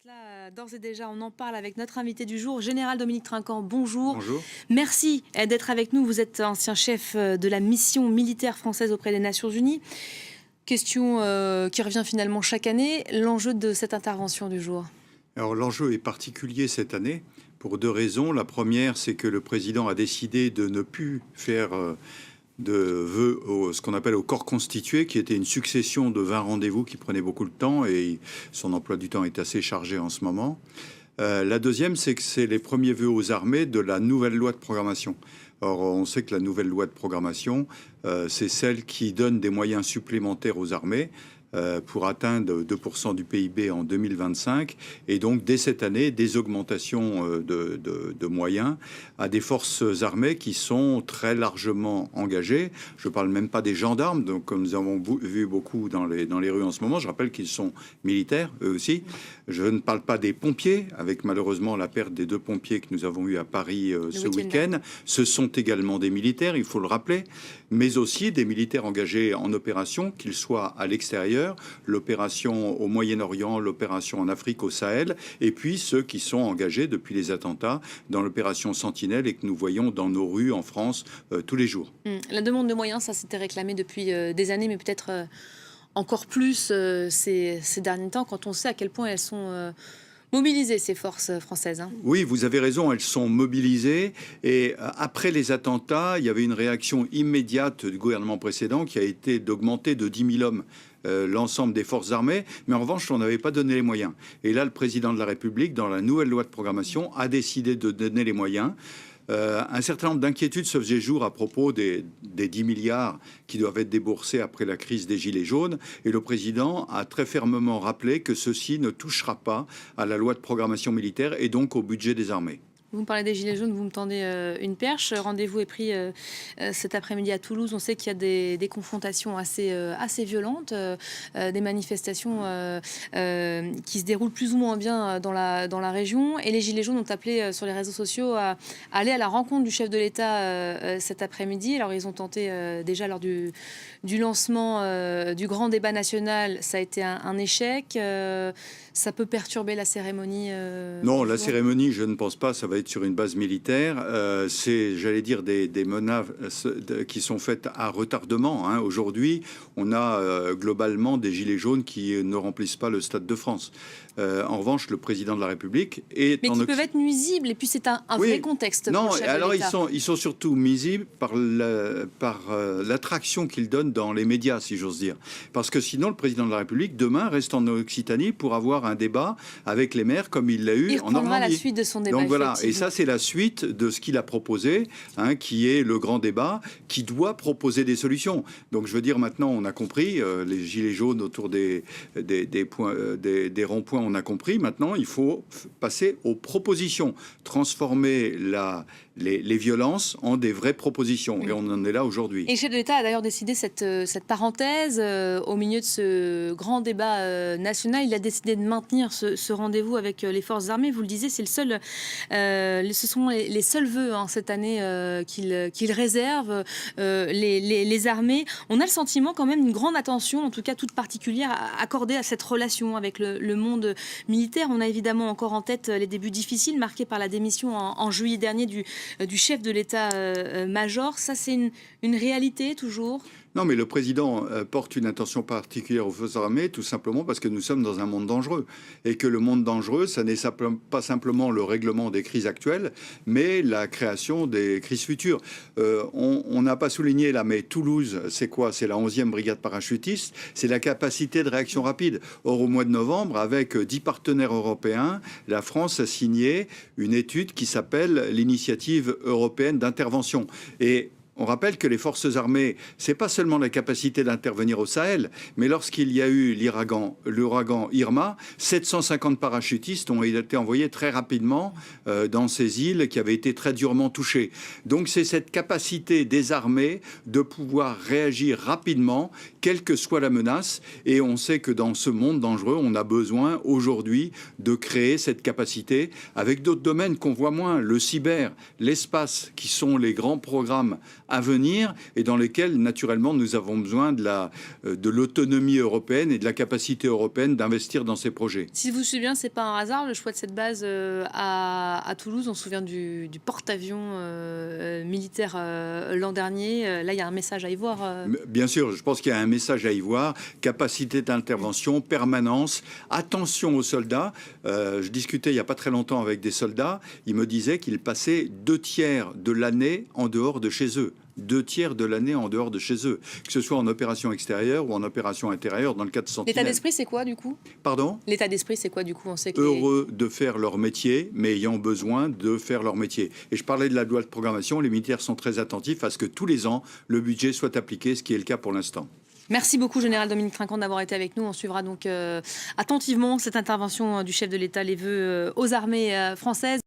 Cela, d'ores et déjà, on en parle avec notre invité du jour, Général Dominique Trinquant. Bonjour. Bonjour. Merci d'être avec nous. Vous êtes ancien chef de la mission militaire française auprès des Nations Unies. Question qui revient finalement chaque année. L'enjeu de cette intervention du jour. Alors l'enjeu est particulier cette année pour deux raisons. La première, c'est que le président a décidé de ne plus faire de vœux ce qu'on appelle au corps constitué, qui était une succession de 20 rendez-vous qui prenaient beaucoup de temps et son emploi du temps est assez chargé en ce moment. La deuxième, c'est que c'est les premiers vœux aux armées de la nouvelle loi de programmation. Or, on sait que la nouvelle loi de programmation, c'est celle qui donne des moyens supplémentaires aux armées pour atteindre 2% du PIB en 2025. Et donc, dès cette année, des augmentations de moyens à des forces armées qui sont très largement engagées. Je ne parle même pas des gendarmes, donc, comme nous avons vu beaucoup dans les rues en ce moment. Je rappelle qu'ils sont militaires, eux aussi. Je ne parle pas des pompiers, avec malheureusement la perte des 2 pompiers que nous avons eus à Paris ce week-end. Ce sont également des militaires, il faut le rappeler, mais aussi des militaires engagés en opération, qu'ils soient à l'extérieur, l'opération au Moyen-Orient, l'opération en Afrique, au Sahel, et puis ceux qui sont engagés depuis les attentats dans l'opération Sentinelle et que nous voyons dans nos rues en France tous les jours. La demande de moyens, ça s'était réclamé depuis des années, mais peut-être encore plus ces derniers temps, quand on sait à quel point elles sont mobilisées, ces forces françaises. Oui, vous avez raison, elles sont mobilisées. Et après les attentats, il y avait une réaction immédiate du gouvernement précédent qui a été d'augmenter de 10 000 hommes l'ensemble des forces armées. Mais en revanche, on n'avait pas donné les moyens. Et là, le président de la République, dans la nouvelle loi de programmation, a décidé de donner les moyens. Un certain nombre d'inquiétudes se faisaient jour à propos des 10 milliards qui doivent être déboursés après la crise des Gilets jaunes. Et le président a très fermement rappelé que ceci ne touchera pas à la loi de programmation militaire et donc au budget des armées. Vous me parlez des Gilets jaunes, vous me tendez une perche. Rendez-vous est pris cet après-midi à Toulouse. On sait qu'il y a des confrontations assez violentes, des manifestations qui se déroulent plus ou moins bien dans la région. Et les Gilets jaunes ont appelé sur les réseaux sociaux à aller à la rencontre du chef de l'État cet après-midi. Alors ils ont tenté déjà lors du lancement du grand débat national. Ça a été un échec. Ça peut perturber la cérémonie Non, la cérémonie, je ne pense pas. Ça va être sur une base militaire. C'est, j'allais dire, des menaces qui sont faites à retardement. Aujourd'hui, on a globalement des gilets jaunes qui ne remplissent pas le Stade de France. En revanche, le président de la République est mais qui peuvent être nuisibles. Et puis c'est un vrai contexte. Non, pour le chef alors de l'État. ils sont surtout nuisibles par l'attraction qu'ils donnent dans les médias, si j'ose dire. Parce que sinon, le président de la République demain reste en Occitanie pour avoir un débat avec les maires comme il l'a eu en Normandie. Il reprendra la suite de son débat. Donc voilà, et ça c'est la suite de ce qu'il a proposé, qui est le grand débat, qui doit proposer des solutions. Donc je veux dire, maintenant on a compris, les gilets jaunes autour des ronds-points, on a compris. Maintenant il faut passer aux propositions, transformer les violences en des vraies propositions. Et on en est là aujourd'hui. Et le chef de l'État a d'ailleurs décidé cette parenthèse au milieu de ce grand débat national. Il a décidé de maintenir ce rendez-vous avec les forces armées. Vous le disiez, c'est ce sont les seuls vœux cette année qu'il réserve les armées. On a le sentiment quand même d'une grande attention, en tout cas toute particulière, accordée à cette relation avec le monde militaire. On a évidemment encore en tête les débuts difficiles marqués par la démission en juillet dernier du chef de l'État-major. Ça, c'est une réalité toujours ? Non, mais le président porte une attention particulière aux forces armées, tout simplement parce que nous sommes dans un monde dangereux. Et que le monde dangereux, ça n'est pas simplement le règlement des crises actuelles, mais la création des crises futures. On n'a pas souligné là, mais Toulouse, c'est quoi? C'est la 11e brigade parachutiste, c'est la capacité de réaction rapide. Or, au mois de novembre, avec 10 partenaires européens, la France a signé une étude qui s'appelle l'initiative européenne d'intervention. Et on rappelle que les forces armées, c'est pas seulement la capacité d'intervenir au Sahel, mais lorsqu'il y a eu l'ouragan Irma, 750 parachutistes ont été envoyés très rapidement dans ces îles qui avaient été très durement touchées. Donc c'est cette capacité des armées de pouvoir réagir rapidement, quelle que soit la menace. Et on sait que dans ce monde dangereux, on a besoin aujourd'hui de créer cette capacité avec d'autres domaines qu'on voit moins, le cyber, l'espace, qui sont les grands programmes à venir et dans lesquels, naturellement, nous avons besoin de l'autonomie européenne et de la capacité européenne d'investir dans ces projets. Si vous vous souvenez bien, c'est pas un hasard le choix de cette base à Toulouse. On se souvient du porte-avions militaire l'an dernier. Là, il y a un message à y voir. Bien sûr, je pense qu'il y a un message à y voir. Capacité d'intervention, permanence, attention aux soldats. Je discutais il n'y a pas très longtemps avec des soldats. Ils me disaient qu'ils passaient 2/3 de l'année en dehors de chez eux. 2/3 de l'année en dehors de chez eux, que ce soit en opération extérieure ou en opération intérieure dans le cas de Sentinelle. L'état d'esprit, c'est quoi du coup? Pardon? L'état d'esprit, c'est quoi du coup? On sait que heureux de faire leur métier, mais ayant besoin de faire leur métier. Et je parlais de la loi de programmation, les militaires sont très attentifs à ce que tous les ans, le budget soit appliqué, ce qui est le cas pour l'instant. Merci beaucoup, Général Dominique Trinquant, d'avoir été avec nous. On suivra donc attentivement cette intervention du chef de l'État, les vœux aux armées françaises.